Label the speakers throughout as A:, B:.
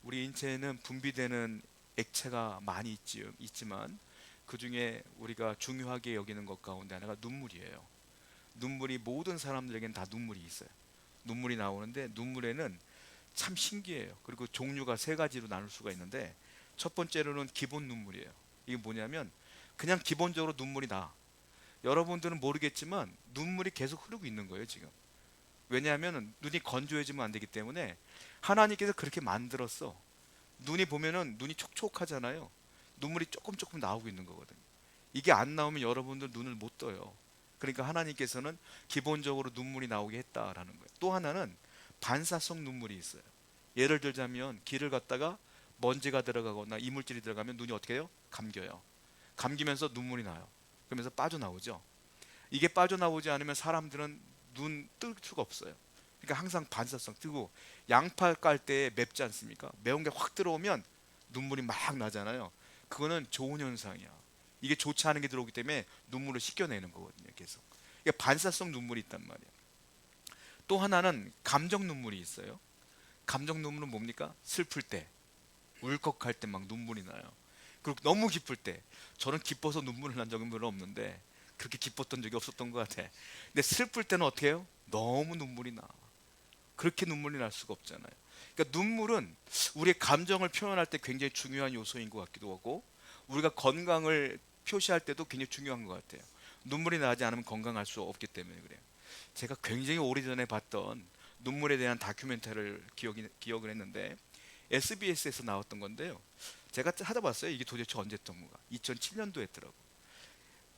A: 우리 인체에는 분비되는 액체가 많이 있지만 그 중에 우리가 중요하게 여기는 것 가운데 하나가 눈물이에요. 눈물이 모든 사람들에겐 다 눈물이 있어요. 눈물이 나오는데 눈물에는 참 신기해요. 그리고 종류가 세 가지로 나눌 수가 있는데 첫 번째로는 기본 눈물이에요. 이게 뭐냐면 그냥 기본적으로 눈물이 나. 여러분들은 모르겠지만 눈물이 계속 흐르고 있는 거예요, 지금. 왜냐하면 눈이 건조해지면 안 되기 때문에 하나님께서 그렇게 만들었어. 눈이 보면은 눈이 촉촉하잖아요. 눈물이 조금 조금 나오고 있는 거거든요. 이게 안 나오면 여러분들 눈을 못 떠요. 그러니까 하나님께서는 기본적으로 눈물이 나오게 했다라는 거예요. 또 하나는 반사성 눈물이 있어요. 예를 들자면 길을 갔다가 먼지가 들어가거나 이물질이 들어가면 눈이 어떻게 해요? 감겨요. 감기면서 눈물이 나요. 그러면서 빠져나오죠. 이게 빠져나오지 않으면 사람들은 눈 뜰 수가 없어요. 그러니까 항상 반사성 뜨고, 양파 깔 때 맵지 않습니까? 매운 게 확 들어오면 눈물이 막 나잖아요. 그거는 좋은 현상이야. 이게 좋지 않은 게 들어오기 때문에 눈물을 씻겨내는 거거든요, 계속. 이게 반사성 눈물이 있단 말이에요. 또 하나는 감정 눈물이 있어요. 감정 눈물은 뭡니까? 슬플 때, 울컥할 때 막 눈물이 나요. 그리고 너무 기쁠 때, 저는 기뻐서 눈물을 난 적은 별로 없는데 그렇게 기뻤던 적이 없었던 것 같아. 근데 슬플 때는 어떻게 해요? 너무 눈물이 나. 그렇게 눈물이 날 수가 없잖아요. 그러니까 눈물은 우리의 감정을 표현할 때 굉장히 중요한 요소인 것 같기도 하고, 우리가 건강을 표시할 때도 굉장히 중요한 것 같아요. 눈물이 나지 않으면 건강할 수 없기 때문에 그래요. 제가 굉장히 오래전에 봤던 눈물에 대한 다큐멘터리를 기억을 했는데 SBS에서 나왔던 건데요. 제가 찾아봤어요. 이게 도대체 언제 했던 건가? 2007년도에 했더라고.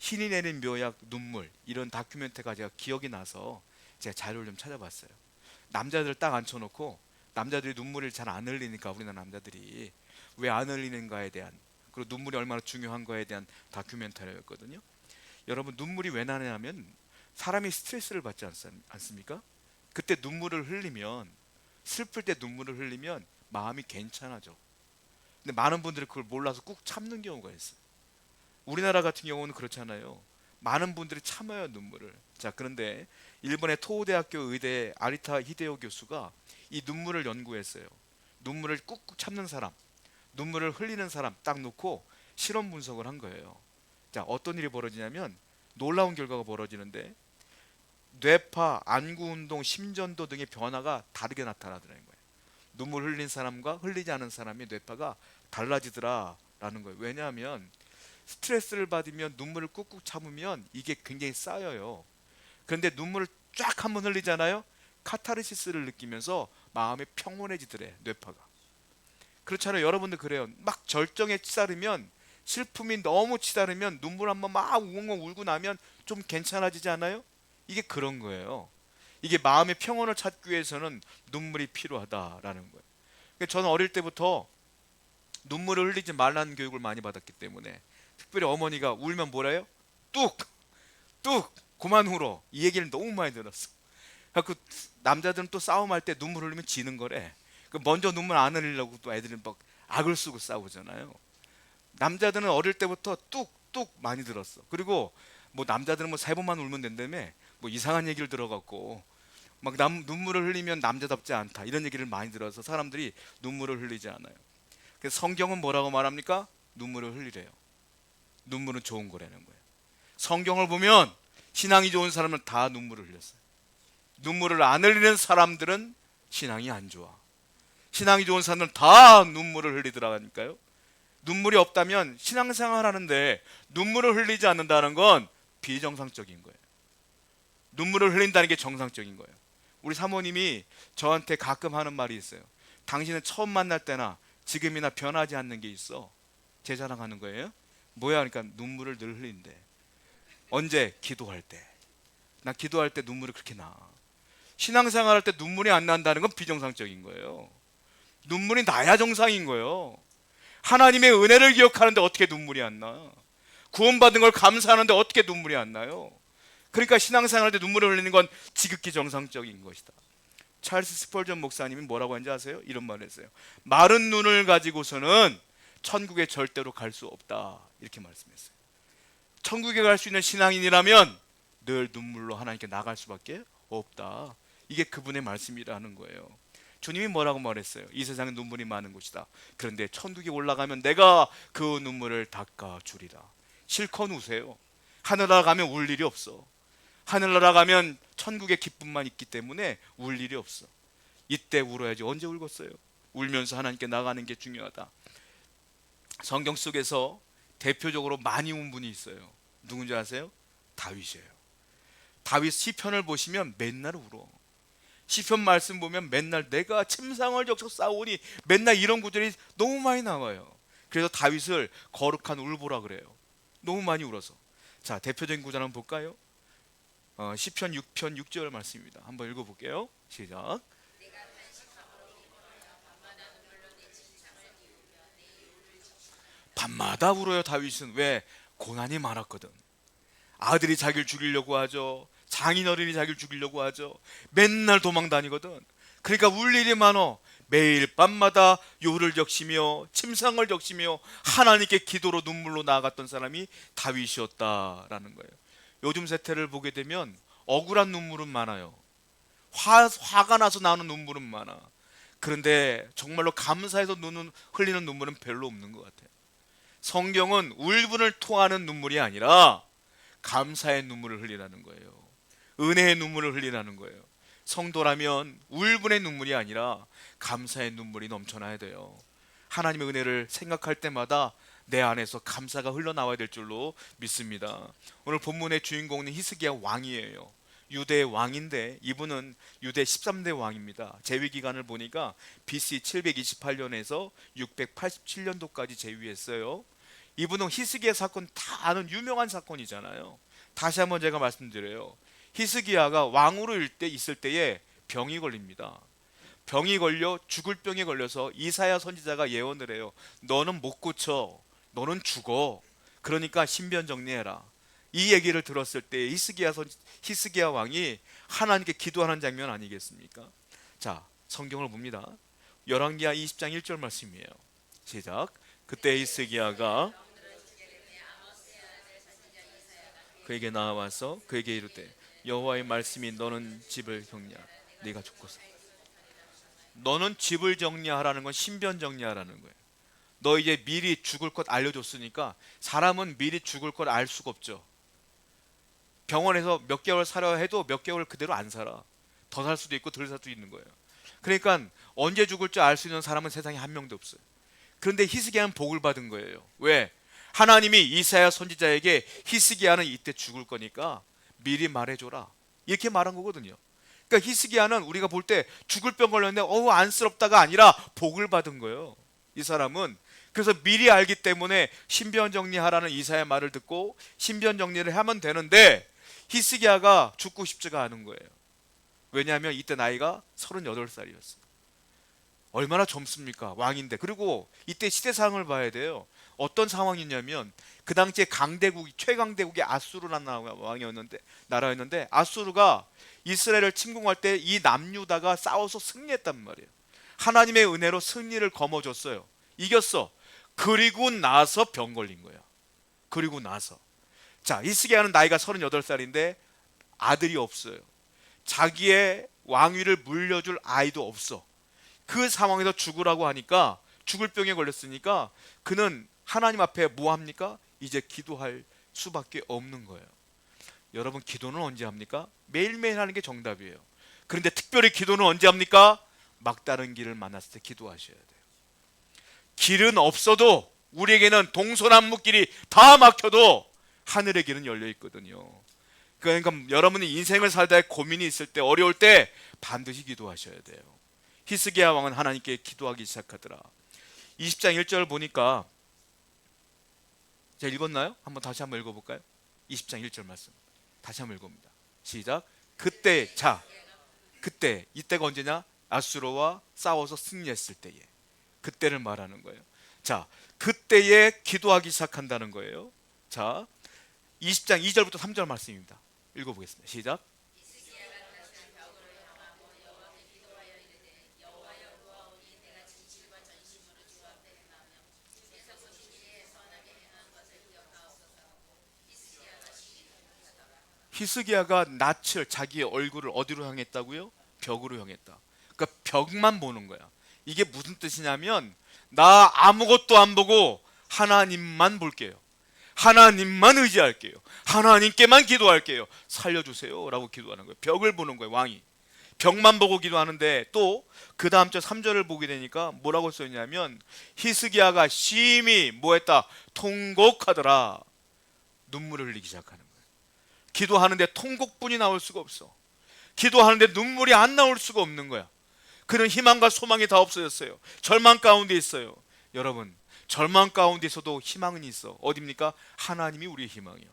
A: 신이 내린 묘약 눈물, 이런 다큐멘터리가 제가 기억이 나서 제가 자료를 좀 찾아봤어요. 남자들 딱 앉혀놓고, 남자들이 눈물을 잘 안 흘리니까 우리나라 남자들이 왜 안 흘리는가에 대한, 그리고 눈물이 얼마나 중요한 거에 대한 다큐멘터리였거든요. 여러분, 눈물이 왜 나냐면 사람이 스트레스를 받지 않습니까? 그때 눈물을 흘리면, 슬플 때 눈물을 흘리면 마음이 괜찮아져. 근데 많은 분들이 그걸 몰라서 꾹 참는 경우가 있어요. 우리나라 같은 경우는 그렇잖아요. 많은 분들이 참아요, 눈물을. 자, 그런데 일본의 토호대학교 의대 아리타 히데오 교수가 이 눈물을 연구했어요. 눈물을 꾹꾹 참는 사람, 눈물을 흘리는 사람 딱 놓고 실험 분석을 한 거예요. 자, 어떤 일이 벌어지냐면 놀라운 결과가 벌어지는데 뇌파, 안구 운동, 심전도 등의 변화가 다르게 나타나더라는 거예요. 눈물 흘린 사람과 흘리지 않은 사람의 뇌파가 달라지더라라는 거예요. 왜냐하면 스트레스를 받으면 눈물을 꾹꾹 참으면 이게 굉장히 쌓여요. 그런데 눈물을 쫙 한번 흘리잖아요. 카타르시스를 느끼면서 마음이 평온해지더래, 뇌파가. 그렇잖아요. 여러분들 그래요. 막 절정에 치달으면, 슬픔이 너무 치달으면 눈물 한번 막 웅웅 울고 나면 좀 괜찮아지지 않아요? 이게 그런 거예요. 이게 마음의 평온을 찾기 위해서는 눈물이 필요하다라는 거예요. 그러니까 저는 어릴 때부터 눈물을 흘리지 말라는 교육을 많이 받았기 때문에, 특별히 어머니가 울면 뭐래요? 뚝! 뚝! 그만 울어. 이 얘기를 너무 많이 들었어. 그 남자들은 또 싸움할 때 눈물 흘리면 지는 거래. 그 먼저 눈물 안 흘리려고 또 애들이 막 악을 쓰고 싸우잖아요. 남자들은 어릴 때부터 뚝뚝 많이 들었어. 그리고 뭐 남자들은 뭐 세 번만 울면 된다며, 뭐 이상한 얘기를 들어갖고 막 눈물을 흘리면 남자답지 않다, 이런 얘기를 많이 들어서 사람들이 눈물을 흘리지 않아요. 그래서 성경은 뭐라고 말합니까? 눈물을 흘리래요. 눈물은 좋은 거라는 거예요. 성경을 보면 신앙이 좋은 사람은 다 눈물을 흘렸어요. 눈물을 안 흘리는 사람들은 신앙이 안 좋아. 신앙이 좋은 사람들은 다 눈물을 흘리더라니까요. 눈물이 없다면 신앙생활 하는데 눈물을 흘리지 않는다는 건 비정상적인 거예요. 눈물을 흘린다는 게 정상적인 거예요. 우리 사모님이 저한테 가끔 하는 말이 있어요. 당신은 처음 만날 때나 지금이나 변하지 않는 게 있어. 제 자랑하는 거예요. 뭐야? 그러니까 눈물을 늘 흘린대. 언제? 기도할 때. 나 기도할 때 눈물이 그렇게 나. 신앙생활 할 때 눈물이 안 난다는 건 비정상적인 거예요. 눈물이 나야 정상인 거예요. 하나님의 은혜를 기억하는데 어떻게 눈물이 안 나? 구원받은 걸 감사하는데 어떻게 눈물이 안 나요? 그러니까 신앙생활 할 때 눈물을 흘리는 건 지극히 정상적인 것이다. 찰스 스펄전 목사님이 뭐라고 하는지 아세요? 이런 말을 했어요. 마른 눈을 가지고서는 천국에 절대로 갈 수 없다, 이렇게 말씀했어요. 천국에 갈 수 있는 신앙인이라면 늘 눈물로 하나님께 나갈 수밖에 없다. 이게 그분의 말씀이라는 거예요. 주님이 뭐라고 말했어요? 이 세상은 눈물이 많은 곳이다. 그런데 천국에 올라가면 내가 그 눈물을 닦아주리라. 실컷 우세요. 하늘나라 가면 울 일이 없어. 하늘나라 가면 천국의 기쁨만 있기 때문에 울 일이 없어. 이때 울어야지. 언제 울겠어요? 울면서 하나님께 나가는 게 중요하다. 성경 속에서 대표적으로 많이 운 분이 있어요. 누군지 아세요? 다윗이에요. 다윗 시편을 보시면 맨날 울어. 시편 말씀 보면 맨날 내가 침상을 적셔 싸우니 맨날 이런 구절이 너무 많이 나와요. 그래서 다윗을 거룩한 울보라 그래요. 너무 많이 울어서. 자, 대표적인 구절 한번 볼까요? 시편 6편 6절 말씀입니다. 한번 읽어볼게요. 시작. 밤마다 울어요. 다윗은. 왜? 고난이 많았거든. 아들이 자기를 죽이려고 하죠. 장인어른이 자기를 죽이려고 하죠. 맨날 도망 다니거든. 그러니까 울 일이 많어. 매일 밤마다 요를 적시며 침상을 적시며 하나님께 기도로 눈물로 나아갔던 사람이 다윗이었다라는 거예요. 요즘 세태를 보게 되면 억울한 눈물은 많아요. 화가 나서 나오는 눈물은 많아. 그런데 정말로 감사해서 흘리는 눈물은 별로 없는 것 같아요. 성경은 울분을 토하는 눈물이 아니라 감사의 눈물을 흘리라는 거예요. 은혜의 눈물을 흘리라는 거예요. 성도라면 울분의 눈물이 아니라 감사의 눈물이 넘쳐나야 돼요. 하나님의 은혜를 생각할 때마다 내 안에서 감사가 흘러나와야 될 줄로 믿습니다. 오늘 본문의 주인공은 히스기야 왕이에요. 유대의 왕인데 이분은 유대 13대 왕입니다. 재위 기간을 보니까 BC 728년에서 687년도까지 재위했어요. 이분은 히스기야 사건 다 아는 유명한 사건이잖아요. 다시 한번 제가 말씀드려요. 히스기야가 왕으로 있을 때에 병이 걸립니다. 병이 걸려 죽을 병에 걸려서 이사야 선지자가 예언을 해요. 너는 못 고쳐. 너는 죽어. 그러니까 신변 정리해라. 이 얘기를 들었을 때 히스기야 왕이 하나님께 기도하는 장면 아니겠습니까? 자, 성경을 봅니다. 열왕기하 20장 1절 말씀이에요. 시작. 그때 히스기야가 그에게 나와서 그에게 이르되 여호와의 말씀이 너는 집을 정리하라. 네가 죽고서. 너는 집을 정리하라는 건 신변 정리하라는 거예요. 너 이제 미리 죽을 것 알려줬으니까 사람은 미리 죽을 걸 알 수가 없죠. 병원에서 몇 개월 살아야 해도 몇 개월 그대로 안 살아. 더 살 수도 있고 덜 살 수도 있는 거예요. 그러니까 언제 죽을 줄 알 수 있는 사람은 세상에 한 명도 없어요. 그런데 히스기야는 복을 받은 거예요. 왜? 하나님이 이사야 선지자에게 히스기야는 이때 죽을 거니까 미리 말해줘라. 이렇게 말한 거거든요. 그러니까 히스기야는 우리가 볼 때 죽을 병 걸렸는데 어우 안쓰럽다가 아니라 복을 받은 거예요. 이 사람은. 그래서 미리 알기 때문에 신변 정리하라는 이사야의 말을 듣고 신변 정리를 하면 되는데 히스기야가 죽고 싶지가 않은 거예요. 왜냐하면 이때 나이가 38살이었어요. 얼마나 젊습니까? 왕인데. 그리고 이때 시대상을 봐야 돼요. 어떤 상황이냐면 그 당시에 최강대국이 아수르라는 나라였는데 아수르가 이스라엘을 침공할 때 이 남유다가 싸워서 승리했단 말이에요. 하나님의 은혜로 승리를 거머쥐었어요. 이겼어. 그리고 나서 병 걸린 거야. 그리고 나서. 자, 히스기야는 나이가 38살인데 아들이 없어요. 자기의 왕위를 물려줄 아이도 없어. 그 상황에서 죽으라고 하니까 죽을 병에 걸렸으니까 그는 하나님 앞에 뭐 합니까? 이제 기도할 수밖에 없는 거예요. 여러분, 기도는 언제 합니까? 매일매일 하는 게 정답이에요. 그런데 특별히 기도는 언제 합니까? 막다른 길을 만났을 때 기도하셔야 돼요. 길은 없어도 우리에게는 동서남북길이 다 막혀도 하늘의 길은 열려 있거든요. 그러니까 여러분이 인생을 살다 고민이 있을 때, 어려울 때 반드시 기도하셔야 돼요. 히스기야 왕은 하나님께 기도하기 시작하더라. 20장 1절 보니까, 제가 읽었나요? 다시 한번 읽어볼까요? 20장 1절 말씀 다시 한번 읽어봅니다. 시작. 그때, 이때가 언제냐? 아수르와 싸워서 승리했을 때에, 그때를 말하는 거예요. 자, 그때에 기도하기 시작한다는 거예요. 자, 20장 2절부터 3절 말씀입니다. 읽어보겠습니다. 시작. 히스기야가 낯을, 자기의 얼굴을 어디로 향했다고요? 벽으로 향했다. 그 벽만 보는 거야. 이게 무슨 뜻이냐면 나 아무것도 안 보고 하나님만 볼게요. 하나님만 의지할게요. 하나님께만 기도할게요. 살려주세요 라고 기도하는 거예요. 벽을 보는 거예요. 왕이 벽만 보고 기도하는데, 또 그 다음 절 3절을 보게 되니까 뭐라고 써있냐면 히스기야가 심히 뭐했다? 통곡하더라. 눈물을 흘리기 시작하는 거예요. 기도하는데 통곡뿐이 나올 수가 없어. 기도하는데 눈물이 안 나올 수가 없는 거야. 그는 희망과 소망이 다 없어졌어요. 절망 가운데 있어요. 여러분, 절망 가운데 있어도 희망은 있어. 어디입니까? 하나님이 우리의 희망이에요.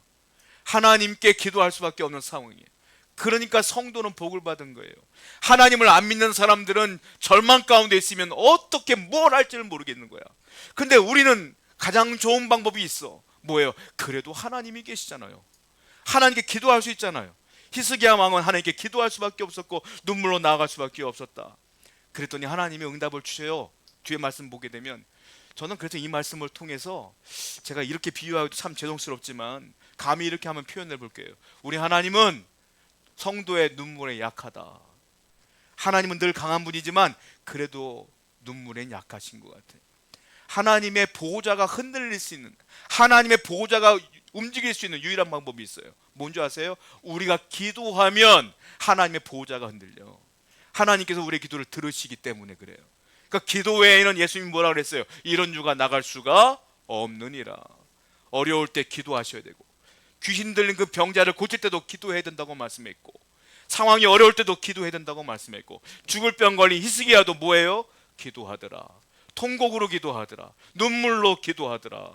A: 하나님께 기도할 수밖에 없는 상황이에요. 그러니까 성도는 복을 받은 거예요. 하나님을 안 믿는 사람들은 절망 가운데 있으면 어떻게 뭘 할지를 모르겠는 거야. 근데 우리는 가장 좋은 방법이 있어. 뭐예요? 그래도 하나님이 계시잖아요. 하나님께 기도할 수 있잖아요. 히스기야 왕은 하나님께 기도할 수밖에 없었고 눈물로 나아갈 수밖에 없었다. 그랬더니 하나님이 응답을 주셔요. 뒤에 말씀 보게 되면, 저는 그래서 이 말씀을 통해서 제가 이렇게 비유하기도 참 죄송스럽지만 감히 이렇게 한번 표현해 볼게요. 우리 하나님은 성도의 눈물에 약하다. 하나님은 늘 강한 분이지만 그래도 눈물엔 약하신 것 같아요. 하나님의 보호자가 흔들릴 수 있는, 하나님의 보호자가 움직일 수 있는 유일한 방법이 있어요. 뭔지 아세요? 우리가 기도하면 하나님의 보호자가 흔들려. 하나님께서 우리의 기도를 들으시기 때문에 그래요. 그러니까 기도 외에는 예수님이 뭐라 그랬어요? 이런 유가 나갈 수가 없느니라. 어려울 때 기도하셔야 되고, 귀신 들린 그 병자를 고칠 때도 기도해야 된다고 말씀했고, 상황이 어려울 때도 기도해야 된다고 말씀했고, 죽을 병 걸린 히스기야도 뭐예요? 기도하더라. 통곡으로 기도하더라. 눈물로 기도하더라.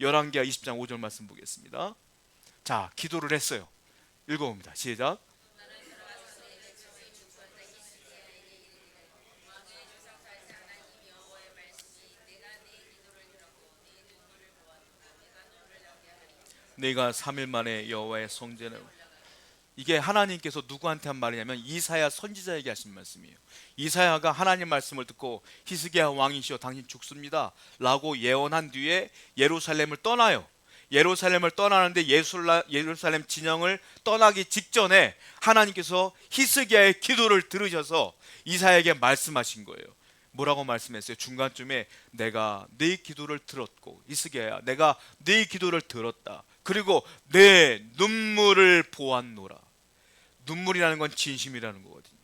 A: 열왕기하 20장 5절 말씀 보겠습니다. 자, 기도를 했어요. 읽어봅니다. 시작. 내가 3일 만에 여호와의 성전에, 이게 하나님께서 누구한테 한 말이냐면 이사야 선지자에게 하신 말씀이에요. 이사야가 하나님 말씀을 듣고 히스기야 왕이시여 당신 죽습니다 라고 예언한 뒤에 예루살렘을 떠나요. 예루살렘을 떠나는데 예루살렘 진영을 떠나기 직전에 하나님께서 히스기야의 기도를 들으셔서 이사야에게 말씀하신 거예요. 뭐라고 말씀했어요? 중간쯤에 내가 네 기도를 들었고, 히스기야야 내가 네 기도를 들었다. 그리고 내 눈물을 보았노라. 눈물이라는 건 진심이라는 거거든요.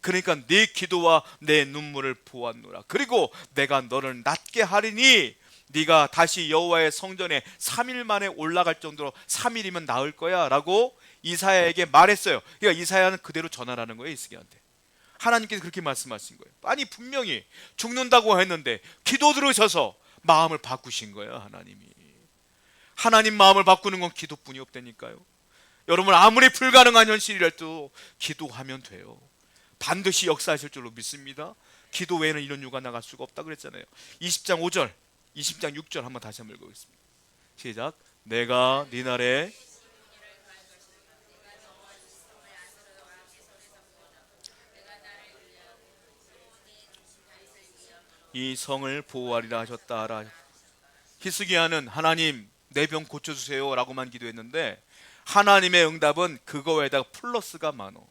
A: 그러니까 네 기도와 내 눈물을 보았노라. 그리고 내가 너를 낫게 하리니 네가 다시 여호와의 성전에 3일 만에 올라갈 정도로 3일이면 나을 거야 라고 이사야에게 말했어요. 그러니까 이사야는 그대로 전하라는 거예요. 히스기야한테 하나님께서 그렇게 말씀하신 거예요. 아니 분명히 죽는다고 했는데 기도 들으셔서 마음을 바꾸신 거예요. 하나님 마음을 바꾸는 건 기도뿐이 없다니까요. 여러분, 아무리 불가능한 현실이라도 기도하면 돼요. 반드시 역사하실 줄로 믿습니다. 기도 외에는 이런 유가 나갈 수가 없다 그랬잖아요. 20장 5절 20장 6절 한번 다시 한번 읽어보겠습니다. 시작. 내가 네 날에 이 성을 보호하리라 하셨다. 히스기야는 하나님 내 병 고쳐주세요 라고만 기도했는데 하나님의 응답은 그거 외에다가 플러스가 많어.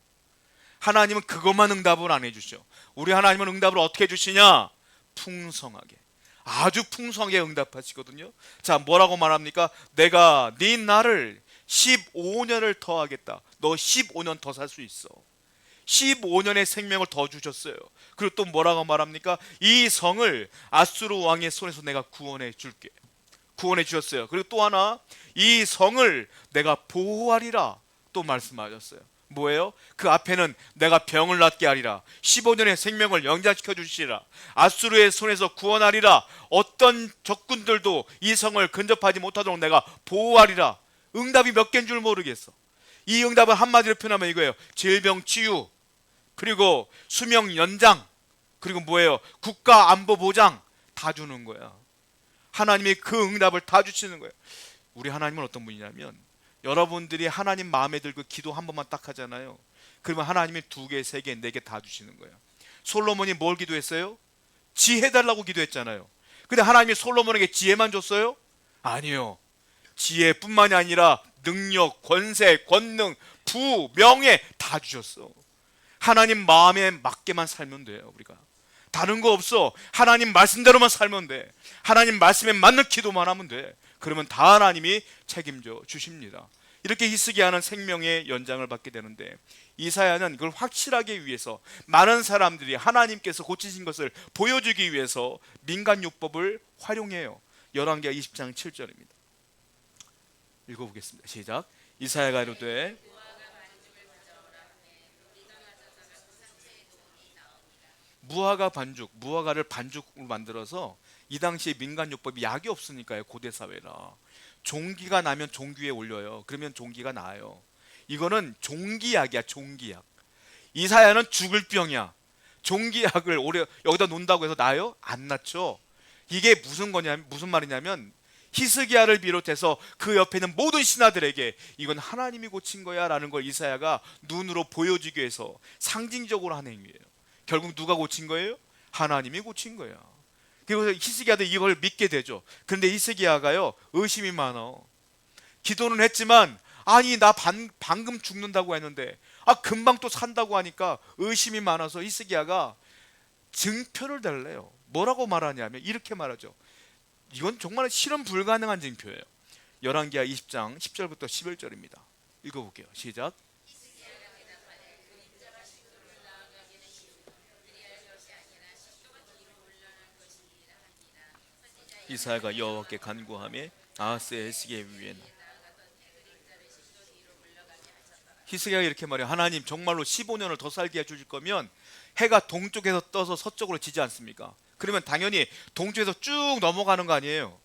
A: 하나님은 그것만 응답을 안 해주셔. 우리 하나님은 응답을 어떻게 해주시냐? 풍성하게, 아주 풍성하게 응답하시거든요. 자, 뭐라고 말합니까? 내가 네 날을 15년을 더 하겠다. 너 15년 더 살 수 있어. 15년의 생명을 더 주셨어요. 그리고 또 뭐라고 말합니까? 이 성을 아수르 왕의 손에서 내가 구원해 줄게. 구원해 주셨어요. 그리고 또 하나, 이 성을 내가 보호하리라 또 말씀하셨어요. 뭐예요? 그 앞에는 내가 병을 낫게 하리라, 15년의 생명을 영장시켜 주시리라, 아수르의 손에서 구원하리라, 어떤 적군들도 이 성을 근접하지 못하도록 내가 보호하리라. 응답이 몇 개인 줄 모르겠어. 이 응답을 한마디로 표현하면 이거예요. 질병 치유, 그리고 수명 연장, 그리고 뭐예요? 국가 안보 보장 다 주는 거야. 하나님이 그 응답을 다 주시는 거예요. 우리 하나님은 어떤 분이냐면, 여러분들이 하나님 마음에 들고 기도 한 번만 딱 하잖아요. 그러면 하나님이 2개, 3개, 4개 다 주시는 거예요. 솔로몬이 뭘 기도했어요? 지혜 달라고 기도했잖아요. 근데 하나님이 솔로몬에게 지혜만 줬어요? 아니요. 지혜뿐만이 아니라 능력, 권세, 권능, 부, 명예 다 주셨어. 하나님 마음에 맞게만 살면 돼요. 우리가 다른 거 없어. 하나님 말씀대로만 살면 돼. 하나님 말씀에 맞는 기도만 하면 돼. 그러면 다 하나님이 책임져 주십니다. 이렇게 히스기야는 생명의 연장을 받게 되는데, 이사야는 이걸 확실하게 위해서, 많은 사람들이 하나님께서 고치신 것을 보여주기 위해서 민간요법을 활용해요. 열왕기하 20장 7절입니다. 읽어보겠습니다. 시작. 이사야가 이르되 무화과 반죽, 무화과를 반죽으로 만들어서, 이 당시에 민간요법이 약이 없으니까요. 고대 사회라 종기가 나면 종귀에 올려요. 그러면 종기가 나요. 이거는 종기약이야. 종기약. 이사야는 죽을 병이야. 종기약을 오래 여기다 놓는다고 해서 나요? 안 낫죠. 이게 무슨 말이냐면, 히스기야를 비롯해서 그 옆에 있는 모든 신하들에게 이건 하나님이 고친 거야 라는 걸 이사야가 눈으로 보여주기 위해서 상징적으로 한 행위예요. 결국 누가 고친 거예요? 하나님이 고친 거야. 그래서 히스기야도 이걸 믿게 되죠. 그런데 히스기야가요, 의심이 많아. 기도는 했지만, 아니 나 방금 죽는다고 했는데 금방 또 산다고 하니까 의심이 많아서 히스기야가 증표를 달래요. 뭐라고 말하냐면 이렇게 말하죠. 이건 정말 실현 불가능한 증표예요. 열왕기하 20장 10절부터 11절입니다. 읽어볼게요. 시작. 이사야가 여호와께 간구하며 아하스의 시계 위에 히스기야가 이렇게 말해요. 하나님 정말로 15년을 더 살게 해주실 거면 해가 동쪽에서 떠서 서쪽으로 지지 않습니까? 그러면 당연히 동쪽에서 쭉 넘어가는 거 아니에요.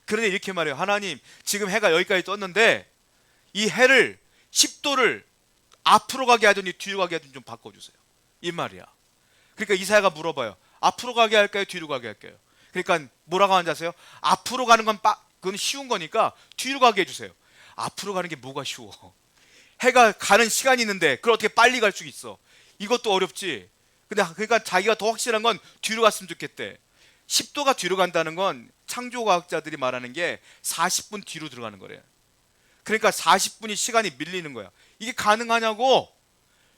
A: 그런데 이렇게 말해요. 하나님 지금 해가 여기까지 떴는데 이 해를 10도를 앞으로 가게 하더니 뒤로 가게 하더니 좀 바꿔주세요. 이 말이야. 그러니까 이사야가 물어봐요. 앞으로 가게 할까요? 뒤로 가게 할까요? 그러니까 뭐라고 하는지 아세요? 앞으로 가는 건 그건 쉬운 거니까 뒤로 가게 해주세요. 앞으로 가는 게 뭐가 쉬워? 해가 가는 시간이 있는데 그걸 어떻게 빨리 갈 수 있어? 이것도 어렵지. 근데 그러니까 자기가 더 확실한 건 뒤로 갔으면 좋겠대. 10도가 뒤로 간다는 건 창조과학자들이 말하는 게 40분 뒤로 들어가는 거래요. 그러니까 40분이 시간이 밀리는 거야. 이게 가능하냐고.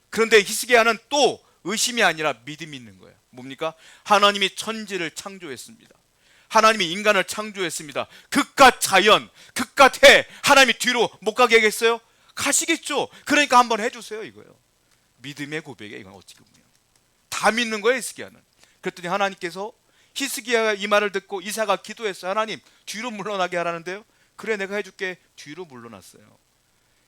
A: 그런데 히스기야는 또 의심이 아니라 믿음이 있는 거예요. 뭡니까? 하나님이 천지를 창조했습니다. 하나님이 인간을 창조했습니다. 그깟 자연, 그깟 해, 하나님이 뒤로 못 가게 하겠어요? 가시겠죠. 그러니까 한번 해주세요 이거예요. 믿음의 고백에 이건 어떻게 보면 다 믿는 거예요 히스기야는. 그랬더니 하나님께서 히스기야가 이 말을 듣고 이사가 기도했어요. 하나님 뒤로 물러나게 하라는데요. 그래 내가 해줄게. 뒤로 물러났어요.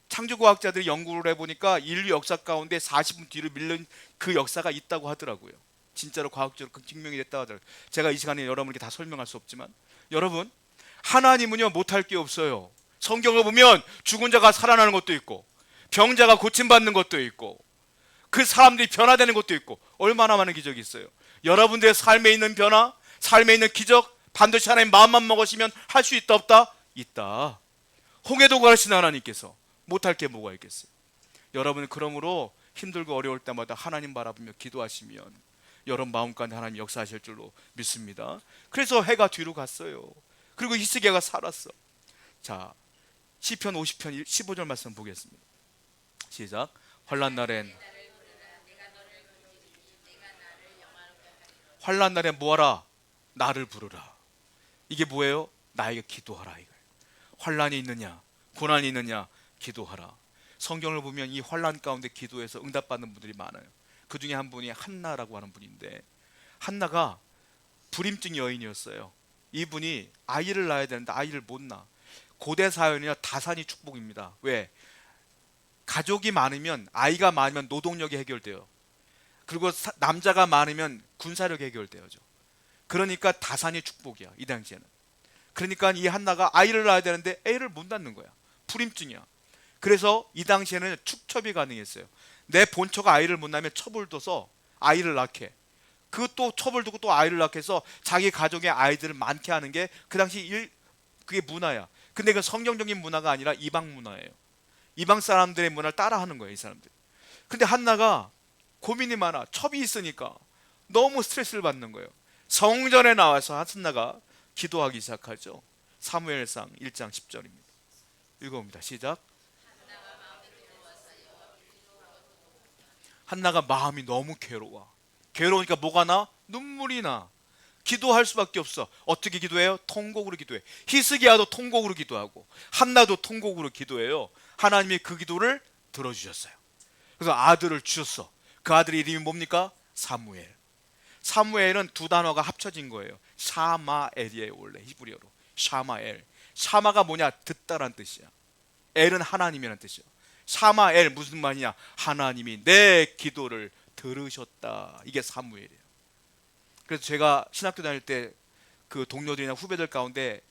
A: 창조과학자들이 연구를 해보니까 인류 역사 가운데 40분 뒤로 밀린 그 역사가 있다고 하더라고요. 진짜로 과학적으로 증명이 됐다고 하더라고요. 제가 이 시간에 여러분에게 다 설명할 수 없지만, 여러분 하나님은요 못할 게 없어요. 성경을 보면 죽은 자가 살아나는 것도 있고 병자가 고침받는 것도 있고 그 사람들이 변화되는 것도 있고 얼마나 많은 기적이 있어요. 여러분들의 삶에 있는 변화, 삶에 있는 기적 반드시 하나님 마음만 먹으시면 할 수 있다 없다? 있다. 홍해도 가르치는 하나님께서 못할 게 뭐가 있겠어요. 여러분 그러므로 힘들고 어려울 때마다 하나님 바라보며 기도하시면 여러분 마음 가운데 하나님 역사하실 줄로 믿습니다. 그래서 해가 뒤로 갔어요. 그리고 히스기야가 살았어. 자, 시편 50편 15절 말씀 보겠습니다. 시작. 환난 날엔 뭐하라? 나를 부르라. 이게 뭐예요? 나에게 기도하라 이거예요. 환난이 있느냐, 고난이 있느냐, 기도하라. 성경을 보면 이 환난 가운데 기도해서 응답받는 분들이 많아요. 그 중에 한 분이 한나라고 하는 분인데, 한나가 불임증 여인이었어요. 이분이 아이를 낳아야 되는데 아이를 못 낳아. 고대 사회는요 다산이 축복입니다. 왜? 가족이 많으면, 아이가 많으면 노동력이 해결돼요. 그리고 남자가 많으면 군사력이 해결돼요. 그러니까 다산이 축복이야 이 당시에는. 그러니까 이 한나가 아이를 낳아야 되는데 애를 못 낳는 거야. 불임증이야. 그래서 이 당시에는 축첩이 가능했어요. 내 본처가 아이를 못 낳으면 첩을 둬서 아이를 낳게, 그것도 첩을 두고 또 아이를 낳게 해서 자기 가족의 아이들을 많게 하는 게 그 당시 그게 문화야. 근데 그 성경적인 문화가 아니라 이방 문화예요. 이방 사람들의 문화를 따라하는 거예요 이 사람들. 근데 한나가 고민이 많아. 첩이 있으니까 너무 스트레스를 받는 거예요. 성전에 나와서 한나가 기도하기 시작하죠. 사무엘상 1장 10절입니다. 읽어봅니다. 시작. 한나가 마음이 너무 괴로워. 괴로우니까 뭐가 나? 눈물이 나. 기도할 수밖에 없어. 어떻게 기도해요? 통곡으로 기도해. 히스기야도 통곡으로 기도하고 한나도 통곡으로 기도해요. 하나님이 그 기도를 들어주셨어요. 그래서 아들을 주셨어. 그 아들의 이름이 뭡니까? 사무엘. 사무엘은 두 단어가 합쳐진 거예요. 샤마엘이에요. 원래 히브리어로 샤마엘. 샤마가 뭐냐? 듣다란 뜻이야. 엘은 하나님이라는 뜻이야. 샤마엘 무슨 말이냐? 하나님이 내 기도를 들으셨다. 이게 사무엘이에요. 그래서 제가 신학교 다닐 때 그 동료들이나 후배들 가운데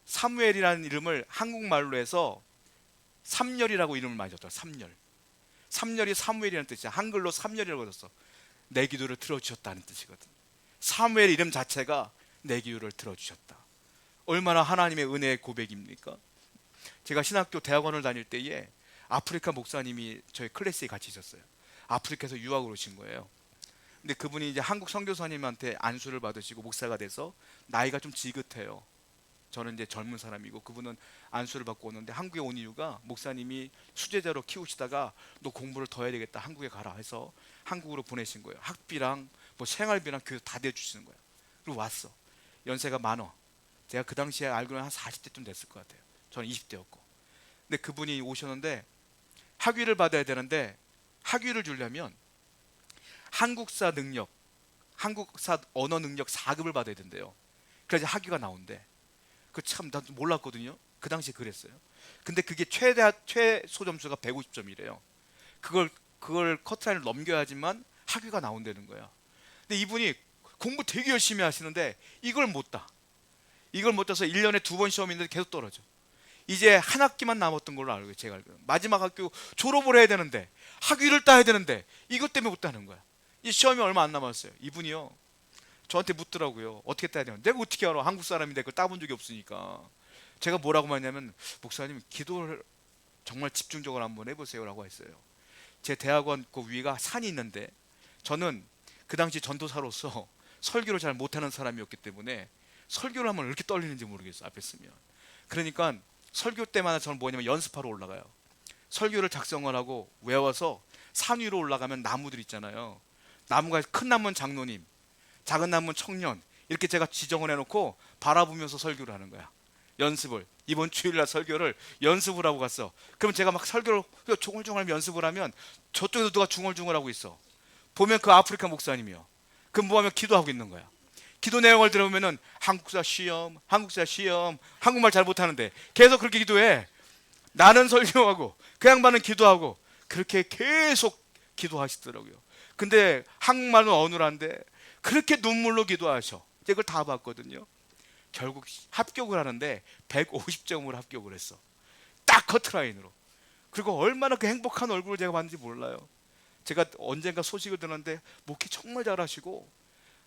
A: 사무엘이라는 이름을 한국말로 해서 삼열이라고 이름을 많이 줬더라. 삼열이 사무엘이라는 뜻이야. 한글로 삼열이라고 썼어. 내 기도를 들어주셨다는 뜻이거든. 사무엘 이름 자체가 내 기도를 들어주셨다. 얼마나 하나님의 은혜의 고백입니까? 제가 신학교 대학원을 다닐 때에 아프리카 목사님이 저희 클래스에 같이 있었어요. 아프리카에서 유학을 오신 거예요. 근데 그분이 이제 한국 선교사님한테 안수를 받으시고 목사가 돼서 나이가 좀 지긋해요. 저는 이제 젊은 사람이고 그분은 안수를 받고 오는데 한국에 온 이유가 목사님이 수제자로 키우시다가 너 공부를 더 해야 되겠다, 한국에 가라 해서 한국으로 보내신 거예요. 학비랑 뭐 생활비랑 교육 다 대주시는 거예요. 그리고 왔어. 연세가 많어. 제가 그 당시에 알기로는 한 40대쯤 됐을 것 같아요. 저는 20대였고. 근데 그분이 오셨는데 학위를 받아야 되는데 학위를 주려면 한국사 능력, 한국사 언어 능력 4급을 받아야 된대요. 그래야지 학위가 나온대. 그 참 난 몰랐거든요. 그 당시에 그랬어요. 근데 그게 최소 점수가 150점이래요. 그걸 커트라인을 넘겨야지만 학위가 나온다는 거야. 근데 이분이 공부 되게 열심히 하시는데 이걸 못 따. 이걸 못 따서 1년에 2번 시험인데 계속 떨어져. 이제 한 학기만 남았던 걸로 알고, 제가 알기로는 마지막 학교 졸업을 해야 되는데 학위를 따야 되는데 이것 때문에 못 따는 거야. 이 시험이 얼마 안 남았어요. 이분이요 저한테 묻더라고요. 어떻게 따야 되나? 내가 어떻게 알아? 한국 사람인데 그걸 따본 적이 없으니까. 제가 뭐라고 말했냐면, 목사님 기도를 정말 집중적으로 한번 해보세요 라고 했어요. 제 대학원 그 위가 산이 있는데 저는 그 당시 전도사로서 설교를 잘 못하는 사람이었기 때문에 설교를 하면 왜 이렇게 떨리는지 모르겠어, 앞에 쓰면. 그러니까 설교 때마다 저는 뭐냐면 연습하러 올라가요. 설교를 작성을 하고 외워서 산 위로 올라가면 나무들 있잖아요. 나무가 큰 나무는 장로님, 작은 나무는 청년, 이렇게 제가 지정을 해놓고 바라보면서 설교를 하는 거야. 연습을, 이번 주일날 설교를 연습을 하고 갔어. 그럼 제가 막 설교를 중얼중얼 연습을 하면 저쪽에서 누가 중얼중얼하고 있어. 보면 그 아프리카 목사님이요. 그럼 뭐하면 기도하고 있는 거야. 기도 내용을 들어보면은 한국사 시험, 한국말 잘 못하는데 계속 그렇게 기도해. 나는 설교하고 그 양반은 기도하고 그렇게 계속 기도하시더라고요. 근데 한국말은 어눌한데 그렇게 눈물로 기도하셔. 제가 그걸 다 봤거든요. 결국 합격을 하는데 150점으로 합격을 했어. 딱 커트라인으로. 그리고 얼마나 그 행복한 얼굴을 제가 봤는지 몰라요. 제가 언젠가 소식을 들었는데 목회 정말 잘하시고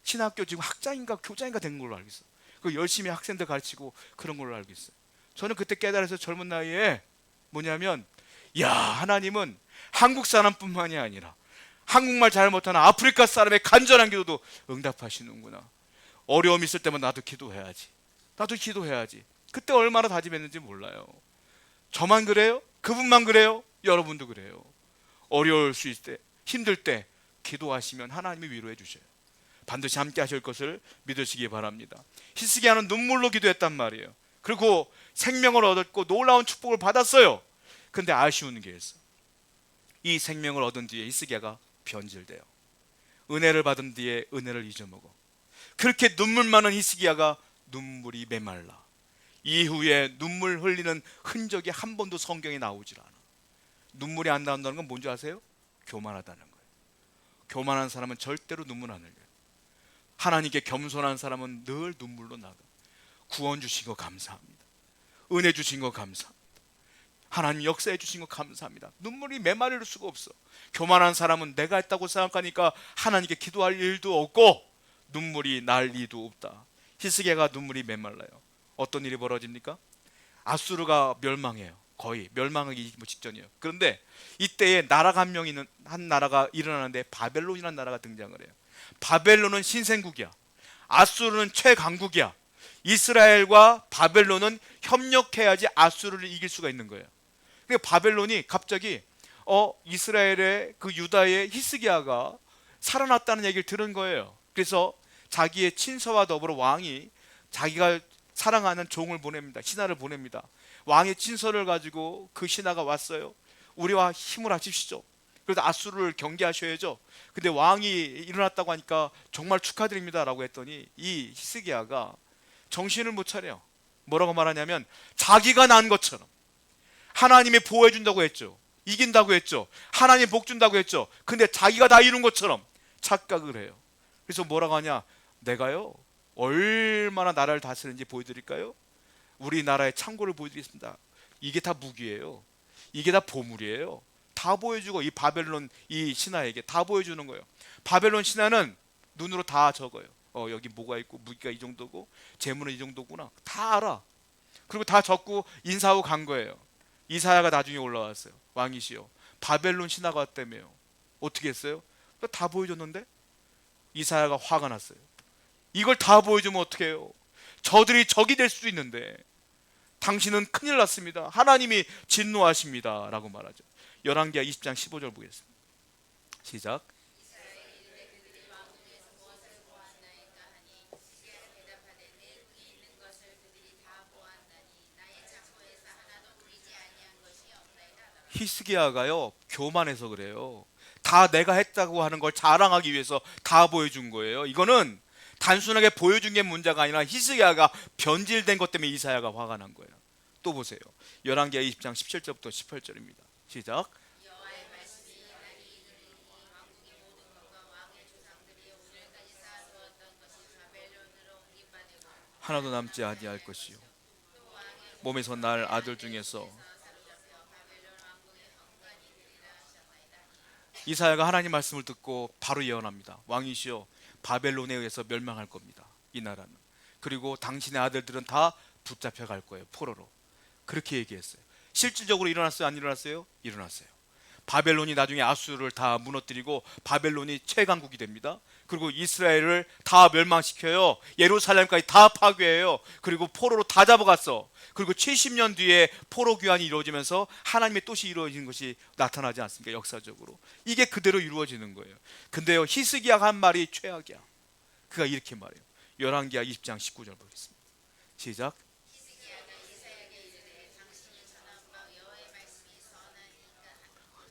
A: 신학교 지금 학장인가 교장인가 된 걸로 알고 있어. 그 열심히 학생들 가르치고 그런 걸로 알고 있어요. 저는 그때 깨달아서 젊은 나이에 뭐냐면, 야, 하나님은 한국 사람뿐만이 아니라 한국말 잘 못하는 아프리카 사람의 간절한 기도도 응답하시는구나. 어려움 있을 때만 나도 기도해야지. 그때 얼마나 다짐했는지 몰라요. 저만 그래요? 그분만 그래요? 여러분도 그래요. 어려울 수 있을 때, 힘들 때 기도하시면 하나님이 위로해 주셔요. 반드시 함께 하실 것을 믿으시기 바랍니다. 히스기야는 눈물로 기도했단 말이에요. 그리고 생명을 얻었고 놀라운 축복을 받았어요. 근데 아쉬운 게 있어. 이 생명을 얻은 뒤에 히스기야가 변질돼요. 은혜를 받은 뒤에 은혜를 잊어먹어. 그렇게 눈물 많은 히스기야가 눈물이 메말라. 이후에 눈물 흘리는 흔적이 한 번도 성경에 나오질 않아. 눈물이 안 나온다는 건 뭔지 아세요? 교만하다는 거예요. 교만한 사람은 절대로 눈물 안 흘려요. 하나님께 겸손한 사람은 늘 눈물로 나가. 구원 주신 거 감사합니다. 은혜 주신 거 감사합니다. 하나님 역사해 주신 거 감사합니다. 눈물이 메마를 수가 없어. 교만한 사람은 내가 했다고 생각하니까 하나님께 기도할 일도 없고 눈물이 날 리도 없다. 히스기야가 눈물이 메말라요. 어떤 일이 벌어집니까? 아수르가 멸망해요. 거의 멸망하기 직전이에요. 그런데 이때에 나라가 한 나라가 일어나는데 바벨론이라는 나라가 등장을 해요. 바벨론은 신생국이야. 아수르는 최강국이야. 이스라엘과 바벨론은 협력해야지 아수르를 이길 수가 있는 거예요. 그러니까 바벨론이 갑자기 이스라엘의 그 유다의 히스기야가 살아났다는 얘기를 들은 거예요. 그래서 자기의 친서와 더불어 왕이 자기가 사랑하는 종을 보냅니다. 신하를 보냅니다. 왕의 친서를 가지고 그 신하가 왔어요. 우리와 힘을 합치시죠. 그래서 아수르를 경계하셔야죠. 근데 왕이 일어났다고 하니까 정말 축하드립니다 라고 했더니 이 히스기야가 정신을 못 차려요. 뭐라고 말하냐면 자기가 난 것처럼 하나님이 보호해 준다고 했죠. 이긴다고 했죠. 하나님 복 준다고 했죠. 근데 자기가 다 이룬 것처럼 착각을 해요. 그래서 뭐라고 하냐, 내가요 얼마나 나라를 다스리는지 보여드릴까요? 우리나라의 창고를 보여드리겠습니다. 이게 다 무기예요. 이게 다 보물이에요. 다 보여주고, 이 바벨론 이 신하에게 다 보여주는 거예요. 바벨론 신하는 눈으로 다 적어요. 여기 뭐가 있고 무기가 이 정도고 재물은 이 정도구나 다 알아. 그리고 다 적고 인사하고 간 거예요. 이사야가 나중에 올라왔어요. 왕이시여, 바벨론 신하가 왔다며요. 어떻게 했어요? 다 보여줬는데? 이사야가 화가 났어요. 이걸 다 보여주면 어떻게 해요? 저들이 적이 될 수도 있는데 당신은 큰일 났습니다. 하나님이 진노하십니다 라고 말하죠. 열왕기하 20장 15절 보겠습니다. 시작. 히스기야가요 교만해서 그래요. 다 내가 했다고 하는 걸 자랑하기 위해서 다 보여준 거예요. 이거는 단순하게 보여준 게 문제가 아니라 히스기야가 변질된 것 때문에 이사야가 화가 난 거예요. 또 보세요. 열왕기하 20장 17절부터 18절입니다. 시작. 하나도 남지 아니할 것이요 몸에서 날 아들 중에서. 이사야가 하나님 말씀을 듣고 바로 예언합니다. 왕이시여, 바벨론에 의해서 멸망할 겁니다. 이 나라는. 그리고 당신의 아들들은 다 붙잡혀 갈 거예요. 포로로. 그렇게 얘기했어요. 실질적으로 일어났어요? 안 일어났어요? 일어났어요. 바벨론이 나중에 아수르를 다 무너뜨리고 바벨론이 최강국이 됩니다. 그리고 이스라엘을 다 멸망시켜요. 예루살렘까지 다 파괴해요. 그리고 포로로 다 잡아갔어. 그리고 70년 뒤에 포로 귀환이 이루어지면서 하나님의 뜻이 이루어지는 것이 나타나지 않습니까? 역사적으로 이게 그대로 이루어지는 거예요. 근데요, 히스기야가 한 말이 최악이야. 그가 이렇게 말해요. 열왕기하 20장 19절 보겠습니다. 시작.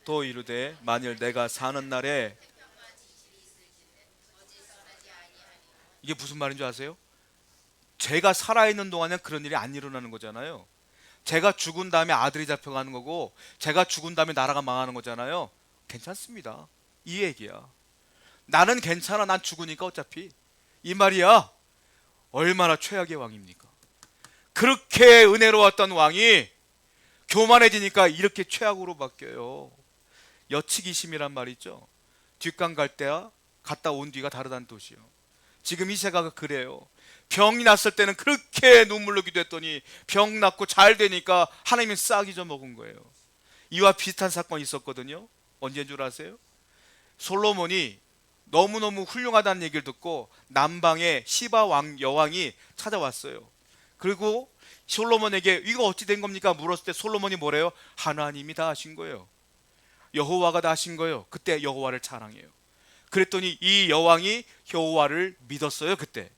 A: 또 이르되 만일 내가 사는 날에. 이게 무슨 말인 줄 아세요? 제가 살아있는 동안엔 그런 일이 안 일어나는 거잖아요. 제가 죽은 다음에 아들이 잡혀가는 거고 제가 죽은 다음에 나라가 망하는 거잖아요. 괜찮습니다. 이 얘기야. 나는 괜찮아. 난 죽으니까 어차피. 이 말이야. 얼마나 최악의 왕입니까? 그렇게 은혜로웠던 왕이 교만해지니까 이렇게 최악으로 바뀌어요. 여치기심이란 말 있죠. 뒷강 갈 때와 갔다 온 뒤가 다르다는 뜻이요. 지금 이세가가 그래요. 병이 났을 때는 그렇게 눈물로 기도했더니 병 낫고 잘 되니까 하나님이 싹 잊어먹은 거예요. 이와 비슷한 사건이 있었거든요. 언제인 줄 아세요? 솔로몬이 너무너무 훌륭하다는 얘기를 듣고 남방의 시바 왕 여왕이 찾아왔어요. 그리고 솔로몬에게 이거 어찌 된 겁니까? 물었을 때 솔로몬이 뭐래요? 하나님이 다 하신 거예요. 여호와가 다 하신 거예요. 그때 여호와를 찬양해요. 그랬더니 이 여왕이 여호와를 믿었어요. 그때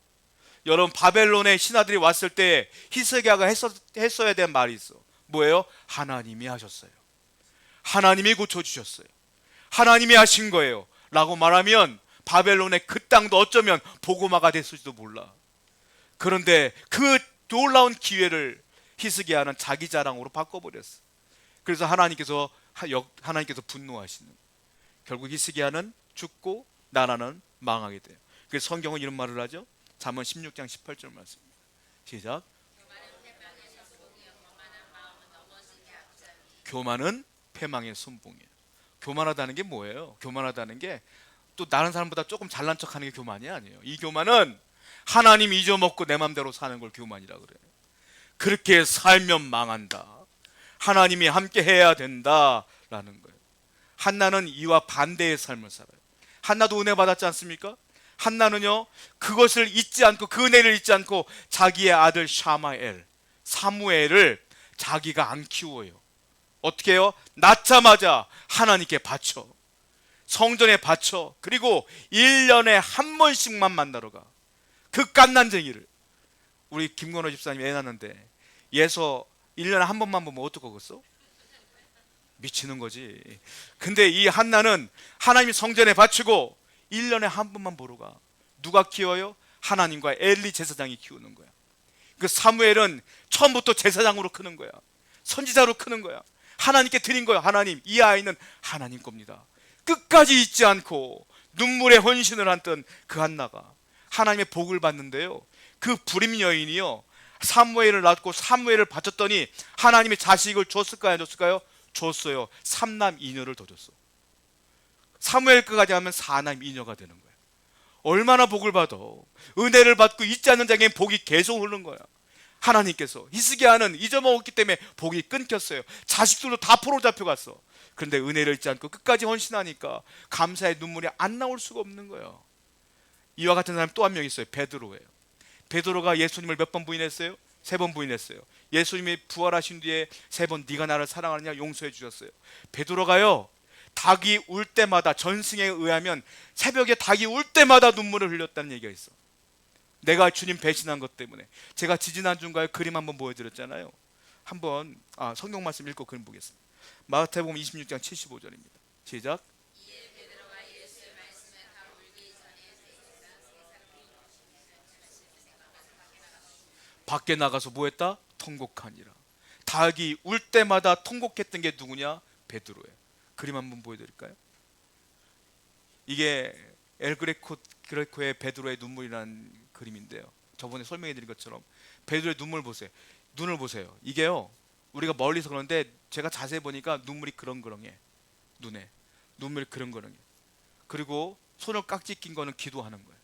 A: 여러분, 바벨론의 신하들이 왔을 때 히스기야가 했어야 될 말이 있어. 뭐예요? 하나님이 하셨어요. 하나님이 고쳐주셨어요. 하나님이 하신 거예요 라고 말하면 바벨론의 그 땅도 어쩌면 보고마가 됐을지도 몰라. 그런데 그 놀라운 기회를 히스기야는 자기 자랑으로 바꿔버렸어. 그래서 하나님께서 분노하시는, 결국 히스기야는 죽고 나라는 망하게 돼요. 그래서 성경은 이런 말을 하죠. 잠언 16장 18절 말씀입니다. 시작. 교만은 패망의 선봉이에요. 교만하다는 게 뭐예요? 교만하다는 게 또 다른 사람보다 조금 잘난 척하는 게 교만이 아니에요. 이 교만은 하나님 잊어먹고 내 맘대로 사는 걸 교만이라 그래요. 그렇게 살면 망한다. 하나님이 함께 해야 된다라는 거예요. 한나는 이와 반대의 삶을 살아요. 한나도 은혜 받았지 않습니까? 한나는요, 그것을 잊지 않고, 그 은혜를 잊지 않고 자기의 아들 사무엘을 자기가 안 키워요. 어떻게 해요? 낳자마자 하나님께 바쳐, 성전에 바쳐. 그리고 1년에 한 번씩만 만나러 가. 그 갓난쟁이를. 우리 김건호 집사님 애 낳는데 예서 1년에 한 번만 보면 어떡하겠어? 미치는 거지. 근데 이 한나는 하나님 성전에 바치고 1년에 한 번만 보러 가. 누가 키워요? 하나님과 엘리 제사장이 키우는 거야. 그 사무엘은 처음부터 제사장으로 크는 거야. 선지자로 크는 거야. 하나님께 드린 거야. 하나님, 이 아이는 하나님 겁니다. 끝까지 잊지 않고 눈물의 헌신을 했던 그 한나가 하나님의 복을 받는데요, 그 불임 여인이요, 사무엘을 낳고 사무엘을 바쳤더니 하나님의 자식을 줬을까요, 안 줬을까요? 줬어요. 3남 2녀를 더 줬어. 사무엘까지 하면 4남 2녀가 되는 거예요. 얼마나 복을 받아. 은혜를 받고 잊지 않는 자에게 복이 계속 흐르는 거야. 하나님께서 히스기야는 잊어먹었기 때문에 복이 끊겼어요. 자식들도 다 포로 잡혀갔어. 그런데 은혜를 잊지 않고 끝까지 헌신하니까 감사의 눈물이 안 나올 수가 없는 거예요. 이와 같은 사람 또 한 명 있어요. 베드로예요. 베드로가 예수님을 몇 번 부인했어요? 3번 부인했어요. 예수님이 부활하신 뒤에 3번 네가 나를 사랑하느냐 용서해 주셨어요. 베드로가요, 닭이 울 때마다, 전승에 의하면 새벽에 닭이 울 때마다 눈물을 흘렸다는 얘기가 있어. 내가 주님 배신한 것 때문에. 제가 지지난주인가요? 그림 한번 보여드렸잖아요. 한번 성경 말씀 읽고 그림 보겠습니다. 마태복음 26장 75절입니다. 시작. 밖에 나가서 뭐 했다? 통곡하니라. 닭이 울 때마다 통곡했던 게 누구냐? 베드로예요. 그림 한번 보여드릴까요? 이게 그레코의 베드로의 눈물이라는 그림인데요, 저번에 설명해 드린 것처럼 베드로의 눈물 보세요. 눈을 보세요. 이게요, 우리가 멀리서 그런데 제가 자세히 보니까 눈물이 그렁그렁해. 눈에 눈물이 그렁그렁해. 그리고 손을 깍지 낀 거는 기도하는 거예요.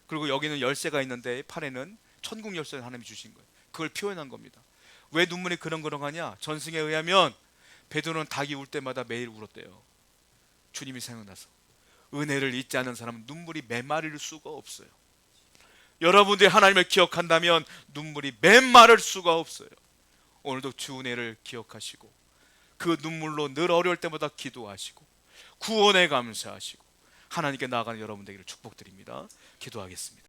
A: 그리고 여기는 열쇠가 있는데 팔에는 천국 열쇠를 하나님이 주신 거예요. 그걸 표현한 겁니다. 왜 눈물이 그렁그렁하냐? 전승에 의하면 베드로는 닭이 울 때마다 매일 울었대요. 주님이 생각나서. 은혜를 잊지 않는 사람은 눈물이 메마를 수가 없어요. 여러분들이 하나님을 기억한다면 눈물이 메마를 수가 없어요. 오늘도 주 은혜를 기억하시고 그 눈물로 늘 어려울 때마다 기도하시고 구원에 감사하시고 하나님께 나아가는 여러분 되기를 축복드립니다. 기도하겠습니다.